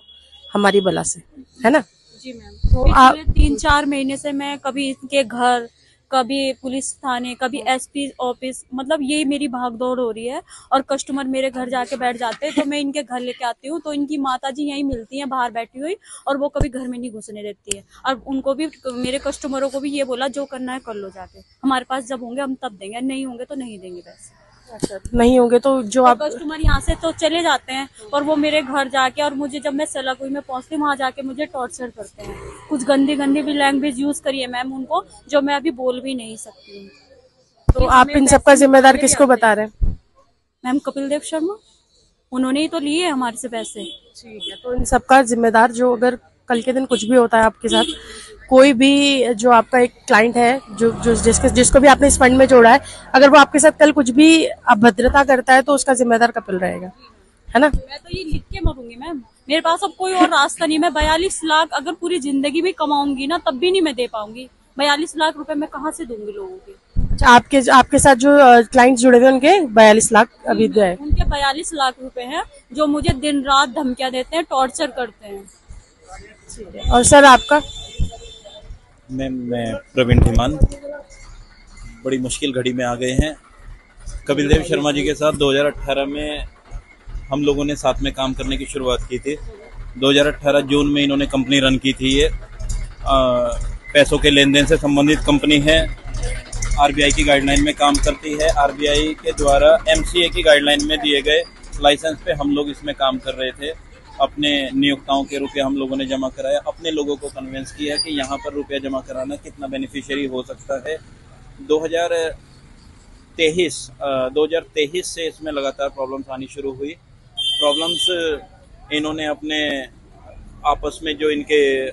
हमारी बला से, है ना?
जी मैम।
तो आप
3-4 महीने से मैं कभी इनके घर, कभी पुलिस थाने, कभी एसपी ऑफिस, मतलब यही मेरी भागदौड़ हो रही है। और कस्टमर मेरे घर जाके बैठ जाते हैं तो मैं इनके घर लेके आती हूँ, तो इनकी माताजी यहीं मिलती हैं बाहर बैठी हुई, और वो कभी घर में नहीं घुसने देती है। और उनको भी, मेरे कस्टमरों को भी ये बोला जो करना है कर लो जाके, हमारे पास जब होंगे हम तब देंगे, नहीं होंगे तो नहीं देंगे पैसे।
नहीं होंगे तो जो आप
कस्टमर यहाँ से तो चले जाते हैं, और वो मेरे घर जाके, और मुझे जब मैं सलाकुई में पहुंचती हूँ वहां जाके मुझे टॉर्चर करते हैं। कुछ गंदी गंदी भी लैंग्वेज यूज करी है मैम उनको, जो मैं अभी बोल भी नहीं सकती हूँ।
तो आप इन सबका जिम्मेदार किसको बता रहे हैं?
मैम कपिल देव शर्मा, उन्होंने ही तो लिए हमारे से पैसे।
ठीक है, तो इन सबका जिम्मेदार जो, अगर कल के दिन कुछ भी होता है आपके साथ, कोई भी जो आपका एक क्लाइंट है जो जिसको भी आपने इस फंड में जोड़ा है, अगर वो आपके साथ कल कुछ भी अभद्रता करता है तो उसका जिम्मेदार कपिल रहेगा, है ना?
मैं तो ये लिख के मरूंगी मैम, मेरे पास अब कोई और रास्ता नहीं। मैं 42 लाख अगर पूरी जिंदगी भी कमाऊंगी ना तब भी नहीं मैं दे पाऊंगी। 42 लाख रुपए मैं कहाँ से दूंगी लोगों के?
आपके साथ जो क्लाइंट्स जुड़े हुए उनके 42 लाख अभी गए?
उनके 42 लाख रुपए हैं जो मुझे दिन रात धमकियां देते हैं, टॉर्चर करते हैं।
और सर आपका?
मैं प्रवीण धीमान। बड़ी मुश्किल घड़ी में आ गए हैं। कपिल देव शर्मा जी के साथ 2018 में हम लोगों ने साथ में काम करने की शुरुआत की थी। 2018 जून में इन्होंने कंपनी रन की थी। ये पैसों के लेन देन से संबंधित कंपनी है। आरबीआई की गाइडलाइन में काम करती है। आरबीआई के द्वारा एमसीए की गाइडलाइन में दिए गए लाइसेंस पे हम लोग इसमें काम कर रहे थे। अपने नियोक्ताओं के रुपया हम लोगों ने जमा कराया, अपने लोगों को कन्विंस किया कि यहाँ पर रुपया जमा कराना कितना बेनिफिशियरी हो सकता है। 2023 से इसमें लगातार प्रॉब्लम्स आनी शुरू हुई। प्रॉब्लम्स इन्होंने अपने आपस में जो इनके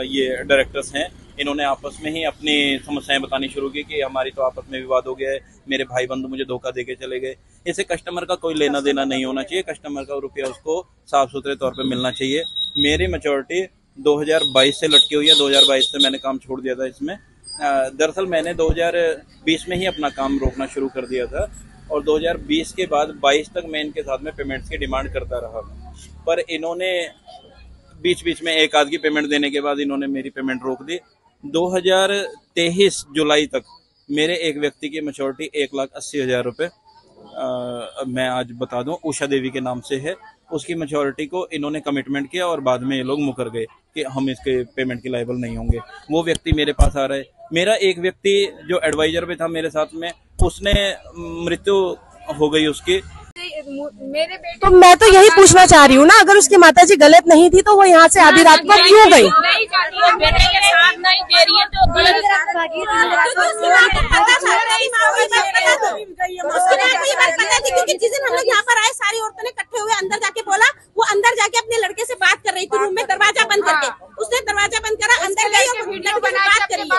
ये डायरेक्टर्स हैं, इन्होंने आपस में ही अपनी समस्याएं बतानी शुरू की कि हमारी तो आपस में विवाद हो गया है, मेरे भाई बंधु मुझे धोखा देके चले गए। इसे कस्टमर का कोई लेना देना नहीं होना चाहिए। कस्टमर का रुपया उसको साफ सुथरे तौर पे मिलना चाहिए। मेरी मैच्योरिटी 2022 से लटकी हुई है। 2022 से मैंने काम छोड़ दिया था इसमें। दरअसल मैंने 2020 में ही अपना काम रोकना शुरू कर दिया था, और 2020 के बाद 22 तक मैं इनके साथ में पेमेंट्स की डिमांड करता रहा। पर इन्होंने बीच बीच में एक आध की पेमेंट देने के बाद इन्होंने मेरी पेमेंट रोक दी। 2023 जुलाई तक मेरे एक व्यक्ति की मैच्योरिटी 1,80,000 रुपये, मैं आज बता दूं, उषा देवी के नाम से है। उसकी मैच्योरिटी को इन्होंने कमिटमेंट किया और बाद में ये लोग मुकर गए कि हम इसके पेमेंट के लायबल नहीं होंगे। वो व्यक्ति मेरे पास आ रहा है। मेरा एक व्यक्ति जो एडवाइजर पे था मेरे साथ में, उसने मृत्यु हो गई उसकी।
तो मैं तो यही पूछना चाह रही हूँ ना, अगर उसकी माताजी गलत नहीं थी तो वो यहाँ से आधी रात को क्यों गई?
क्योंकि जिस दिन हम लोग यहाँ पर आए सारी औरतों ने इकट्ठे हुए अंदर जाके बोला, वो अंदर जाके अपने लड़के से बात कर रही थी रूम में दरवाजा बंद करके। उसने दरवाजा बंद करा, अंदर गई और लड़के से बात करी।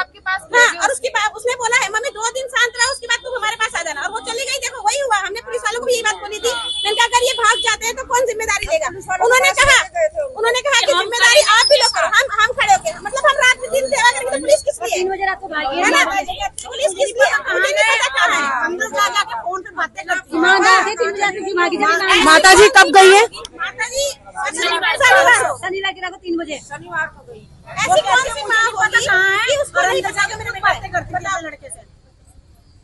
हाँ, और उसने बोला है मम्मी 2 दिन शांत रहो, उसके बाद तुम हमारे पास आ जाना। और वो चली गई। देखो वही हुआ। हमने पुलिस वालों को भी यही बात बोली थी। मैंने कहा अगर ये भाग जाते हैं तो कौन जिम्मेदारी लेगा? उन्होंने कहा कि जिम्मेदारी आप भी लोग करो। हम खड़े हो गए, मतलब हम रात में दिन सेवा करेंगे तो पुलिस किस लिए? 3 बजे रात को भागी है ना, पुलिस किस लिए? मुझे नहीं पता कहाँ है। अंदर जाके फोन पे बातें करती है।
माता जी कब गई है?
माता जी शनिवार की रात को 3 बजे शनिवार को गई। ऐसी कौन सी माँ होगी कि उसको नहीं बचा के मेरे बातें करती है लड़के से?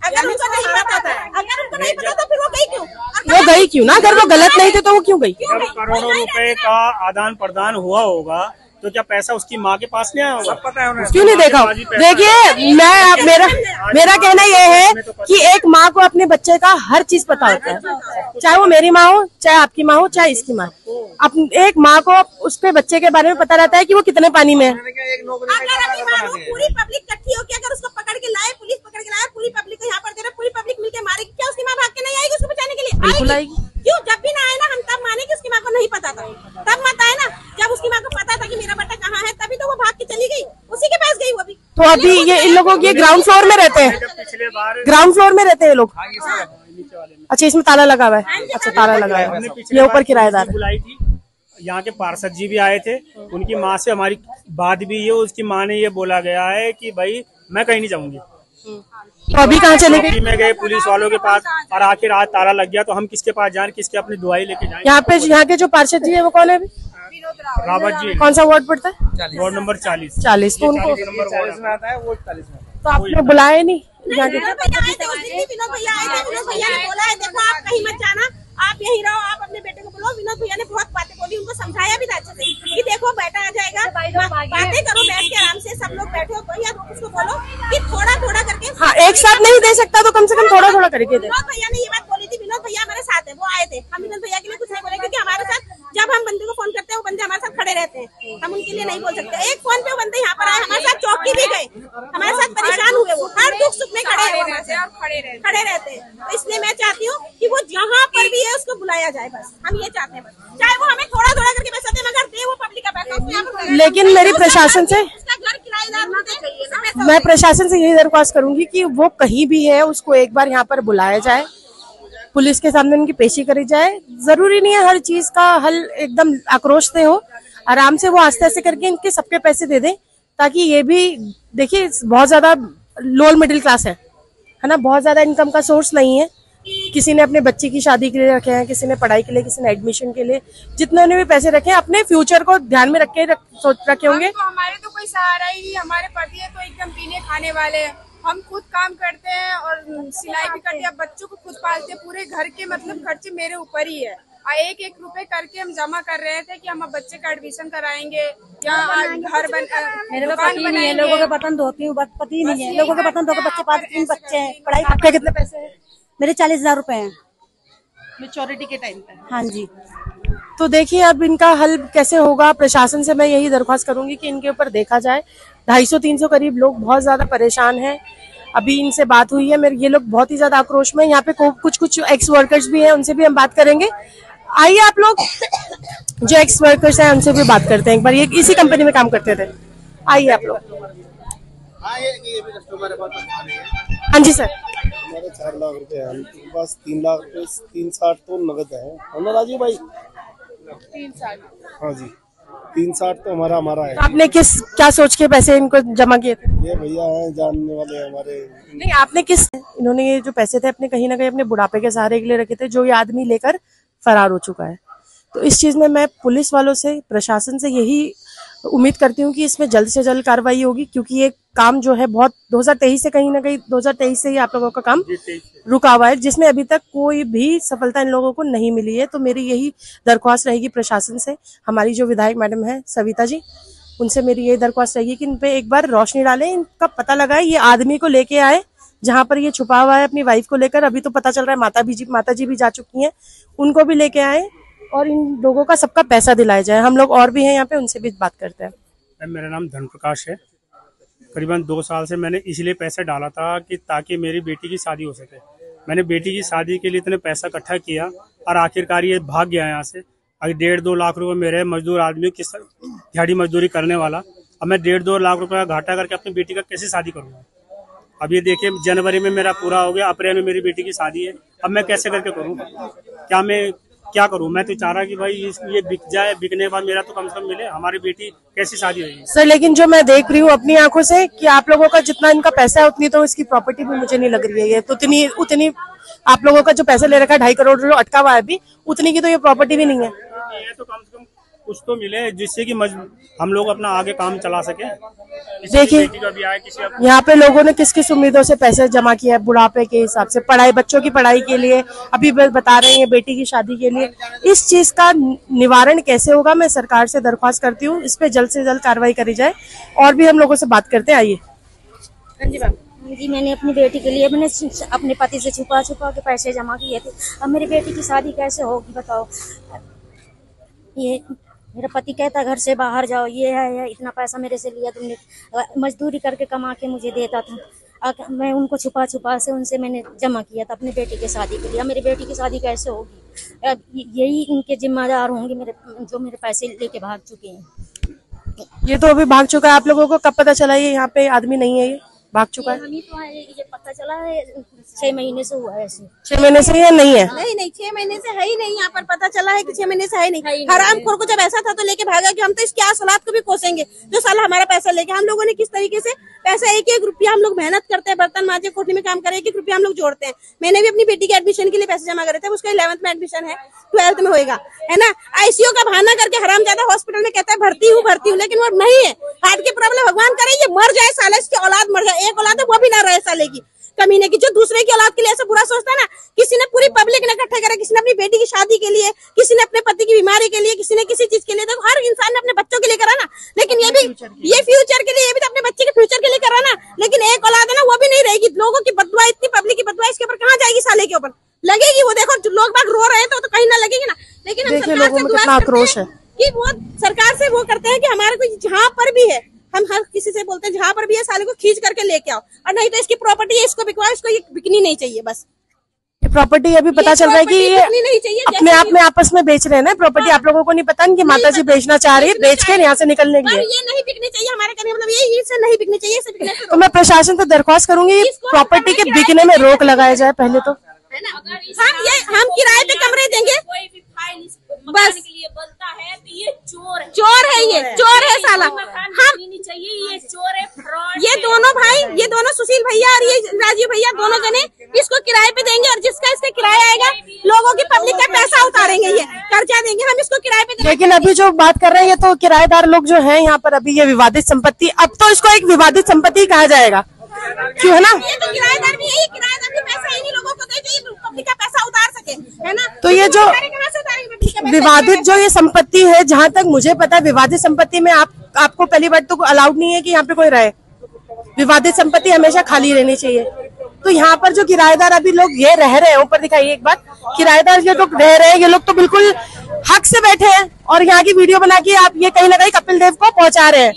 अगर उनको नहीं पता तो फिर वो गई क्यों?
वो गई क्यों ना? अगर वो गलत नहीं थे तो वो क्यों गई?
जब करोड़ों रुपए का आदान प्रदान हुआ होगा तो क्या पैसा उसकी माँ के पास नहीं आया होगा? पता है उन्हें।
क्यों नहीं देखा? देखिए, मेरा कहना ये है कि एक माँ को अपने बच्चे का हर चीज पता होता है, चाहे वो मेरी माँ हो, चाहे आपकी माँ हो, चाहे इसकी माँ। एक माँ को उसके बच्चे के बारे में पता रहता है कि वो कितने पानी में है।
पूरी पब्लिक इकट्ठी होकर अगर उसको पकड़ के लाए, पुलिस पकड़ के लाए, पूरी पब्लिक को यहाँ पर दे रहे, पूरी पब्लिक मिलकर मारेगी, क्या उसकी माँ भाग के नहीं आएगी उसको बचाने के लिए?
बिल्कुल आएगी।
क्यों? जब भी ना आए ना हम तब माने कि उसकी माँ को नहीं पता था, तब मत आए ना। जब उसकी माँ को पता था कि मेरा बेटा कहाँ है, तभी तो वो भाग के चली गई, उसी के पास गई वो भी।
तो अभी ये इन लोगों के ग्राउंड फ्लोर में रहते हैं, ग्राउंड फ्लोर में रहते हैं लोग। अच्छा, इसमें ताला लगा हुआ है? अच्छा, ताला लगा हुआ है। ये ऊपर किराएदार
बुलाई थी। यहाँ के पार्षद जी भी आए थे, उनकी माँ से हमारी बात भी है। उसकी माँ ने ये बोला गया है कि भाई मैं कहीं नहीं जाऊंगी।
तो अभी कहाँ चले गए?
में गए पुलिस वालों के पास, और आखिर रात ताला लग गया तो हम किसके पास जाएं, किसके अपनी दुआई लेके जाएं?
यहाँ के जो पार्षद जी है वो कौन है? अभी
रावत जी।
कौन सा वार्ड पड़ता है?
Ward number 40।
40। तो उनको
40 में आता है, वो 40 में आता है।
तो आपने बुलाया नहीं यहाँ के?
विनोद भैया आए थे उस दिन भी, विनोद भैया आए थे। विनोद भैया ने बोला है देखो आप कहीं मत जाना, आप यहीं रहो, आप अपने बेटे को बुलाओ। विनोद भैया ने बहुत बातें बोली, उनको समझाया भी था अच्छे से कि देखो बेटा आ जाएगा, बातें करो बैठ के आराम से, सब लोग बैठो। भैया उसको बोलो कि थोड़ा थोड़ा करके,
हाँ एक साथ नहीं दे सकता तो कम से कम थोड़ा थोड़ा करके दे।
विनोद भैया ने ये बात बोली थी। विनोद भैया हमारे साथ है, वो आए थे। हम विनोद भैया के लिए कुछ नहीं बोले क्योंकि हमारे साथ जब हम बंदे को फोन करते हैं वो बंदे हमारे साथ खड़े रहते हैं, हम उनके लिए नहीं बोल सकते। एक फोन पे वो बंदे यहाँ पर आए, हमारे साथ चौकी भी गए, हमारे साथ परेशान हुए, वो हर दुख सुख में खड़े रहते हैं। तो इसलिए मैं चाहती हूँ कि वो जहाँ पर भी है उसको बुलाया जाए, बस हम ये चाहते हैं। चाहे वो हमें थोड़ा थोड़ा करके पैसा दे, मगर दे वो पब्लिक का पैसा।
लेकिन मेरी प्रशासन से,
घर किराएदार ना दे चाहिए ना।
मैं प्रशासन से यही दरख्वास्त करूंगी कि वो कहीं भी है उसको एक बार यहाँ पर बुलाया जाए, पुलिस के सामने उनकी पेशी करी जाए। जरूरी नहीं है हर चीज का हल एकदम आक्रोश से हो, आराम से वो आस्ते आस्ते करके इनके सबके पैसे दे दें, ताकि ये भी देखिए बहुत ज्यादा लोअर मिडिल क्लास है ना, बहुत ज्यादा इनकम का सोर्स नहीं है। किसी ने अपने बच्चे की शादी के लिए रखे हैं, किसी ने पढ़ाई के लिए, किसी ने एडमिशन के लिए, जितने ने भी पैसे रखे हैं अपने फ्यूचर को ध्यान में रखे होंगे।
तो हमारे तो कोई सहारा ही नहीं, हमारे पति है तो एकदम पीने खाने वाले हैं। हम खुद काम करते हैं और सिलाई भी करते हैं, बच्चों को खुद पालते हैं, पूरे घर के मतलब खर्चे मेरे ऊपर ही है। एक एक रुपए करके हम जमा कर रहे थे कि हम अब बच्चे का एडमिशन कराएंगे या घर
मेरे को पति नहीं है, लोगों के बतन धोती हूँ, पति नहीं है, लोगों के बतन धो के बच्चे पालते, 3 बच्चे हैं। पढ़ाई
आपके कितने पैसे हैं?
मेरे 40,000 रुपए हैं
मैच्योरिटी के टाइम पे।
हाँ जी।
तो देखिए अब इनका हल कैसे होगा। प्रशासन से मैं यही दरख्वास्त करूंगी कि इनके ऊपर देखा जाए। 250-300 करीब लोग बहुत ज्यादा परेशान हैं। अभी इनसे बात हुई है, मेरे ये लोग बहुत ही ज्यादा आक्रोश में। यहाँ पे कुछ एक्स वर्कर्स भी हैं, उनसे भी हम बात करेंगे। आइए आप लोग, जो एक्स वर्कर्स हैं उनसे भी बात करते हैं एक बार। ये इसी कंपनी में काम करते थे। आइए आप लोग। हाँ जी सर।
हमारे 4 लाख रुपए है, हमारे पास 3 लाख रुपए 360 तो नगद है ना राजीव भाई?
360।
हाँ जी 360 तो हमारा है।
तो आपने क्या सोच के पैसे इनको जमा किए थे?
ये भैया हैं जानने वाले हमारे।
नहीं आपने इन्होंने ये जो पैसे थे अपने कहीं ना कहीं अपने बुढ़ापे के सहारे के लिए रखे थे, जो ये आदमी लेकर फरार हो चुका है। तो इस चीज में मैं पुलिस वालों से, प्रशासन से यही उम्मीद करती हूँ कि इसमें जल्द से जल्द कार्रवाई होगी, क्योंकि ये काम जो है बहुत 2023 से कहीं ना कहीं 2023 से ही आप लोगों का काम रुका हुआ है, जिसमें अभी तक कोई भी सफलता इन लोगों को नहीं मिली है। तो मेरी यही दरख्वास्त रहेगी प्रशासन से, हमारी जो विधायक मैडम है सविता जी, उनसे मेरी यही दरख्वास्त रहेगी कि इन पे एक बार रोशनी डालें, इनका पता लगाए, ये आदमी को लेके आए जहां पर ये छुपा हुआ है अपनी वाइफ को लेकर। अभी तो पता चल रहा है माता जी भी जा चुकी हैं, उनको भी लेके आए और इन लोगों का सबका पैसा दिलाया जाए। हम लोग और भी हैं यहाँ पे, उनसे भी बात करते हैं।
मेरा नाम धन प्रकाश है। करीबन 2 साल से मैंने इसलिए पैसे डाला था कि ताकि मेरी बेटी की शादी हो सके। मैंने बेटी की शादी के लिए इतने पैसा इकट्ठा किया और आखिरकार ये भाग गया यहाँ से। अभी 1.5-2 लाख रुपए मेरे मजदूर आदमी किस दिहाड़ी मजदूरी करने वाला, अब मैं 1.5-2 लाख रुपए का घाटा करके अपनी बेटी का कैसे शादी करूँगा? अब ये देखिए जनवरी में मेरा पूरा हो गया, अप्रैल में मेरी बेटी की शादी है, अब मैं कैसे करके करूँ? क्या करूं? मैं तो चाह रहा कि भाई ये बिक जाए, बिकने के बाद मेरा तो कम से कम मिले, हमारी बेटी कैसी शादी होगी?
सर लेकिन जो मैं देख रही हूँ अपनी आंखों से कि आप लोगों का जितना इनका पैसा है उतनी तो इसकी प्रॉपर्टी भी मुझे नहीं लग रही है। ये तो उतनी आप लोगों का जो पैसा ले रखा है 2.5 करोड़ जो अटका हुआ है अभी, उतनी की तो ये प्रॉपर्टी भी नहीं है।
ये तो कम से कम कुछ तो मिले जिससे कि हम लोग अपना आगे काम चला सके।
देखिए यहाँ पे लोगों ने किस किस उम्मीदों से पैसे जमा किया है, बुढ़ापे के हिसाब से, पढ़ाई, बच्चों की पढ़ाई के लिए, अभी बता रहे हैं बेटी की शादी के लिए। इस चीज का निवारण कैसे होगा, मैं सरकार से दरख्वास्त करती हूँ इस पे जल्द से जल्द कार्रवाई करी जाए। और भी हम लोगों से बात करते हैं, आइए।
जी मैंने अपनी बेटी के लिए मैंने अपने पति से छुपा के पैसे जमा किए थे। अब मेरी बेटी की शादी कैसे होगी बताओ? ये मेरा पति कहता घर से बाहर जाओ, ये है इतना पैसा मेरे से लिया तुमने, मजदूरी करके कमा के मुझे देता था, मैं उनको छुपा से उनसे मैंने जमा किया था अपनी बेटी की शादी के लिए। मेरी बेटी की शादी कैसे होगी? यही इनके जिम्मेदार होंगे जो मेरे पैसे लेके भाग चुके हैं।
ये तो अभी भाग चुका है। आप लोगों को कब पता चला ये यहाँ पे आदमी नहीं है? भाग चुका है?
हमें तो ये पता चला है 6 महीने से हुआ है ऐसे।
6 महीने से ये नहीं है?
नहीं 6 महीने से है ही नहीं। यहाँ पर पता चला है कि 6 महीने से है नहीं। हरामखोर को जब ऐसा था तो लेके भागा कि हम तो इसके असलात को भी कोसेंगे जो साला हमारा पैसा लेके। हम लोगों ने किस तरीके से पैसा एक रुपया हम लोग मेहनत करते हैं, बर्तन मांजे, कोठी में काम करे, 1 रुपया हम लोग जोड़ते हैं। मैंने भी अपनी बेटी के एडमिशन के लिए पैसे जमा करे थे, उसका 11th में एडमिशन है, 12th में होएगा, है ना। आईसीयू का बहाना करके हरामजादा हॉस्पिटल में कहता है भर्ती हूँ, लेकिन वो नहीं है। हार्ट की प्रॉब्लम, भगवान करे ये मर जाए साले, इसकी औलाद मर जाए। एक औलाद है वो भी ना रहे साले की, कमीने की, जो दूसरे की औलाद के लिए ऐसा बुरा सोचता है ना। किसी ने पूरी पब्लिक ने इकट्ठा करा, किसी ने अपनी बेटी की शादी के लिए, किसी ने अपने पति की बीमारी के लिए, किसी ने किसी चीज के लिए। देखो हर इंसान ने अपने बच्चों के लिए करा ना, लेकिन ये भी ये फ्यूचर के लिए, ये भी तो अपने बच्चे के फ्यूचर के लिए करा ना। लेकिन एक औलाद है ना वो भी नहीं रहेगी। लोगों की बददुआ, इतनी पब्लिक की बददुआ इसके ऊपर कहाँ जाएगी? साले के ऊपर लगेगी। वो देखो लोग बाग रो रहे हैं तो कहीं ना लगेगी ना। लेकिन हम सरकार से दुआ करते हैं कि वो सरकार से वो करते हैं कि हमारे को जहाँ पर भी है, हम हर किसी से बोलते हैं जहाँ पर भी है साले को खींच करके लेके आओ, और नहीं तो इसकी प्रॉपर्टी है, इसको बिकवाओ, इसको ये बिकनी नहीं चाहिए। बस
प्रॉपर्टी अभी पता चल रहा है कि ये अपने आप में आपस में बेच रहे हैं ना प्रॉपर्टी। आप लोगों को नहीं पता कि माताजी बेचना चाह रही है, बेच के यहाँ से निकलने के लिए।
ये नहीं बिकनी चाहिए हमारे कहने मतलब ये से नहीं बिकनी चाहिए।
तो मैं प्रशासन से दरख्वास्त करूंगी प्रॉपर्टी के बिकने में रोक लगाया जाए पहले तो।
हम किराए पे कमरे देंगे बस।
बनता है तो ये चोर
है, ये चोर है साला। हम
चाहिए, ये चोर है, फ्रॉड।
ये दोनों भाई, ये दोनों सुशील भैया और ये राजीव भैया, दोनों जने इसको किराए पे देंगे, और जिसका इसका किराया आएगा लोगों की पब्लिक का पैसा उतारेंगे, ये कर्जा देंगे, हम इसको किराए पे देंगे।
लेकिन अभी जो बात कर रहे हैं ये तो किराएदार लोग जो हैं यहाँ पर, अभी ये विवादित संपत्ति, अब तो इसको एक विवादित संपत्ति कहा जाएगा, क्यों है ना?
ये तो किराएदार भी है, किराएदार भी पैसा इन्हीं लोगों को दे जो पब्लिक का पैसा उतार सके, है ना।
तो ये जो विवादित जो ये संपत्ति है, जहाँ तक मुझे पता है विवादित संपत्ति में आपको पहली बात तो अलाउड नहीं है कि यहाँ पे कोई रहे। विवादित संपत्ति हमेशा खाली रहनी चाहिए। तो यहाँ पर जो किराएदार अभी लोग ये रह रहे हैं, ऊपर दिखाइए एक बार, किराएदार ये लोग रह रहे हैं, ये लोग तो बिल्कुल हक से बैठे हैं, और यहाँ की वीडियो बना के आप ये कहीं ना कहीं कपिल देव को पहुंचा रहे हैं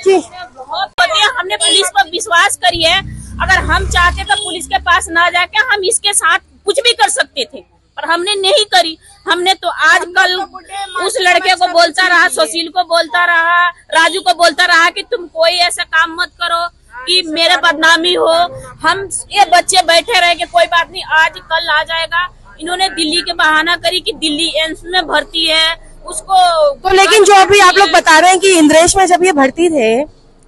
कि
हमने पुलिस पर विश्वास करी है। अगर हम चाहते तो पुलिस के पास ना जाके हम इसके साथ कुछ भी कर सकते थे, पर हमने नहीं करी। हमने तो आजकल उस लड़के को बोलता रहा, सुशील को बोलता रहा, राजू को बोलता रहा कि तुम कोई ऐसा काम मत करो कि मेरे बदनामी हो। हम ये बच्चे बैठे रहे कि कोई बात नहीं, आज कल आ जाएगा। इन्होंने दिल्ली के बहाना करी कि दिल्ली एम्स में भर्ती है उसको।
तो लेकिन जो अभी आप लोग बता रहे हैं कि इंद्रेश में जब ये भर्ती थे,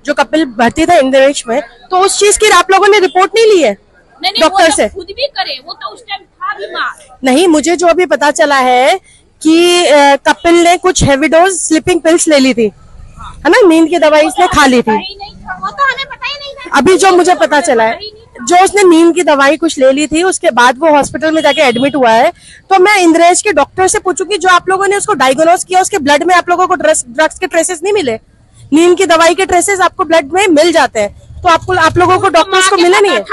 जो कपिल भर्ती था इंद्रेश में, तो उस चीज की आप लोगों ने रिपोर्ट नहीं ली है डॉक्टर से?
खुद भी करे, वो तो उस टाइम था बीमार।
नहीं, मुझे जो अभी पता चला है कि कपिल ने कुछ हेवी डोज स्लीपिंग पिल्स ले ली थी, है ना, नींद की दवाई इसने खा ली थी।
वो तो हमें पता ही नहीं था।
अभी जो मुझे पता चला है, जो उसने नींद की दवाई कुछ ले ली थी, उसके बाद वो हॉस्पिटल में जाके एडमिट हुआ है। तो मैं इंद्रेश के डॉक्टर से पूछूंगी, जो आप लोगों ने उसको डायग्नोज किया, उसके ब्लड में आप लोगों को ड्रग्स के ट्रेसेस नहीं मिले? नींद की दवाई के ट्रेसेस आपको ब्लड में मिल जाते हैं, तो आप लोगों को डॉक्टर्स को मिले नहीं है?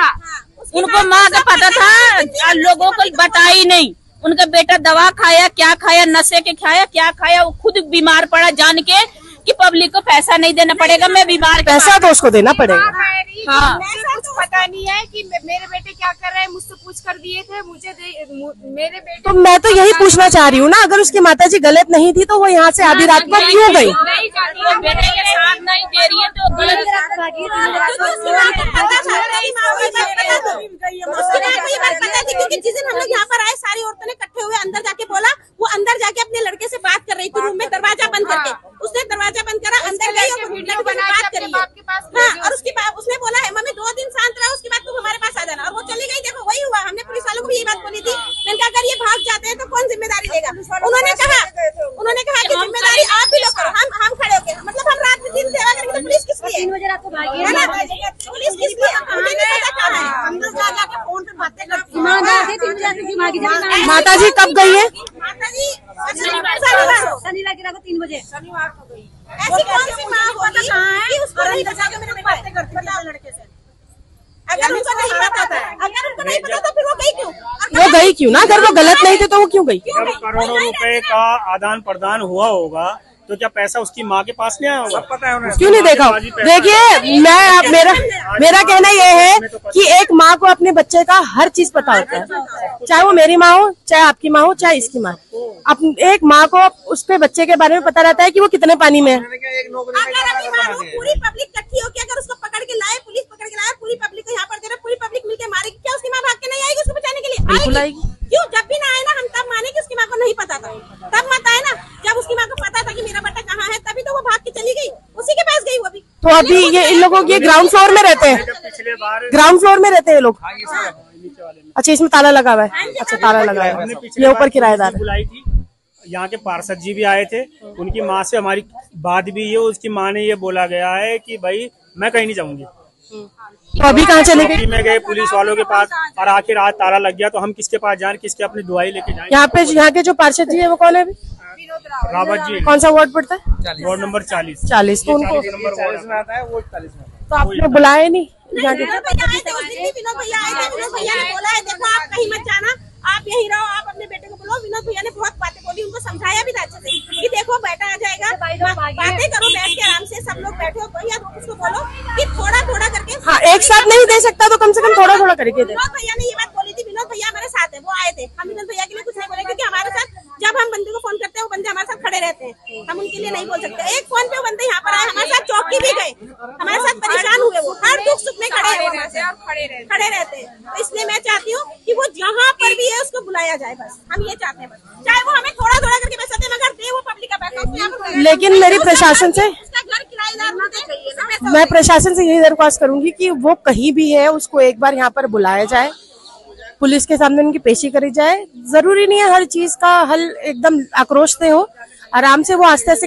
उनको माँ का पता था, लोगों को बताई नहीं। उनका बेटा दवा खाया, क्या खाया, नशे के खाया, क्या खाया, वो खुद बीमार पड़ा जान के कि पब्लिक को पैसा नहीं देना पड़ेगा, मैं बीमार।
पैसा तो उसको देना पड़ेगा।
हाँ, कुछ पता नहीं है कि मेरे बेटे क्या कर रहे हैं, मुझसे पूछ कर दिए थे, मेरे बेटे।
तो मैं तो यही पूछना चाह रही हूँ ना, अगर उसकी माताजी गलत नहीं थी तो वो यहाँ से आधी रात को क्यों गई?
बेटे के साथ नहीं दे रही है तो गलत।
क्योंकि जिस दिन हम लोग यहाँ पर आए, सारी औरतों ने इकट्ठे हुए, अंदर जाके बोला, वो अंदर जाके अपने लड़के से बात कर रही थी रूम में, दरवाजा बंद करके। उसने दरवाजा बंद करा, अंदर गई और वीडियो बना बात करी। हाँ, और उसने बोला है मम्मी 2 दिन शांत रहा, उसके बाद तुम हमारे पास आ जाना, और वो चली गई। देखो वही हुआ। हमने पुलिस वालों को भी यही बात बोली थी। मैंने कहा अगर ये भाग जाते हैं तो कौन जिम्मेदारी लेगा? उन्होंने कहा कि जिम्मेदारी आप भी लोग करो, हम खड़े होके, मतलब हम रात में दिन सेवा करेंगे तो पुलिस किस लिए?
3 बजे रात को भागी
है ना, पुलिस किस लिए? मुझे नहीं पता कहाँ है। हम लोग जाके फोन पे बातें करते हैं।
माताजी कब गई है?
माताजी
शनिवार की रात को 3 बजे।
शनिवार को गई। ऐसी कौन सी माँ होगी कि उसको नहीं पता कि मेरे बातें करती है लड़के से? अगर उनको नहीं पता तो फिर वो गई क्यों?
वो गई क्यों ना? अगर वो गलत नहीं थे तो वो क्यों गई?
जब करोड़ों रुपए का आदान प्रदान हुआ होगा तो क्या पैसा उसकी माँ के पास नहीं आया होगा? पता है उन्हें,
क्यों नहीं देखा? देखिए, मेरा कहना ये है कि एक माँ को अपने बच्चे का हर चीज पता होता है, चाहे वो मेरी माँ हो, चाहे आपकी माँ हो, चाहे इसकी माँ। एक माँ को उसके बच्चे के बारे में पता रहता है कि वो कितने पानी में है।
अगर अभी पूरी पब्लिक इकट्ठी होकर अगर उसको पकड़ के लाए, पुलिस पकड़ के लाए, पूरी
बिल्कुल आएगी।
क्यों? जब भी ना आए ना हम तब माने कि उसकी माँ को नहीं पता था, तब मत आए ना। जब उसकी माँ को पता था कि मेरा बेटा कहाँ है, तभी तो वो भाग के चली गई, उसी के पास गई वो भी।
तो अभी ये इन लोगों के ग्राउंड फ्लोर में रहते हैं, ग्राउंड फ्लोर में रहते हैं ये लोग। अच्छा, इसमें ताला लगा हुआ है। अच्छा, ताला लगा हुआ है, ये ऊपर किराएदार है।
बुलाई थी, यहाँ के पार्षद जी भी आए थे, उनकी माँ से हमारी बात भी है। उसकी माँ ने ये बोला गया है कि भाई मैं कहीं नहीं जाऊंगी।
तो अभी कहाँ चले गए?
मैं गए पुलिस वालों के पास और आखिर आज ताला लग गया, तो हम किसके पास जाएं, किसके अपनी दुआई लेके जाएं?
यहाँ के जो पार्षद जी है वो कौन है अभी?
रावत जी।
कौन सा वार्ड पड़ता है?
Ward number 40।
तो उनको तो आपने बुलाया नहीं?
विनोद भैया आए थे उस दिन भी, विनोद भैया आए थे। विनोद भैया ने बोला है देखो आप कहीं मत जाना, आप यहीं रहो, आप अपने बेटे को बुलाओ। विनोद भैया ने बहुत बातें बोली, उनको समझाया भी था अच्छे से कि देखो बेटा आ जाएगा, बातें करो बैठ के आराम से, सब लोग बैठो। भैया उसको बोलो कि थोड़ा थोड़ा करके,
हाँ एक साथ नहीं दे सकता तो कम से कम थोड़ा थोड़ा करके दे।
विनोद भैया ने ये बात बोली थी। विनोद भैया हमारे साथ है, वो आए थे। हम विनोद भैया के लिए कुछ नहीं बोले क्योंकि हमारे साथ जब हम बंदे को फोन करते हैं वो बंदे हमारे साथ खड़े रहते हैं, हम उनके लिए नहीं बोल सकते। एक फोन पे वो बंदे यहाँ पर आए, हमारे साथ चौकी भी गए, हमारे साथ परेशान हुए, वो हर दुख सुख में खड़े रहते हैं। तो इसलिए मैं चाहती हूँ कि वो जहाँ पर भी है उसको बुलाया जाए, बस हम ये चाहते हैं। बस चाहे वो हमें थोड़ा थोड़ा करके पैसा दे, मगर दे वो पब्लिक का पैसा।
लेकिन मेरी प्रशासन से,
घर किराएदार ना दे।
मैं प्रशासन से यही दरख्वास्त करूंगी कि वो कहीं भी है उसको एक बार यहाँ पर बुलाया जाए, पुलिस के सामने उनकी पेशी करी जाए। जरूरी नहीं है हर चीज का हल एकदम आक्रोश से हो, आराम से वो आस्ते आस्ते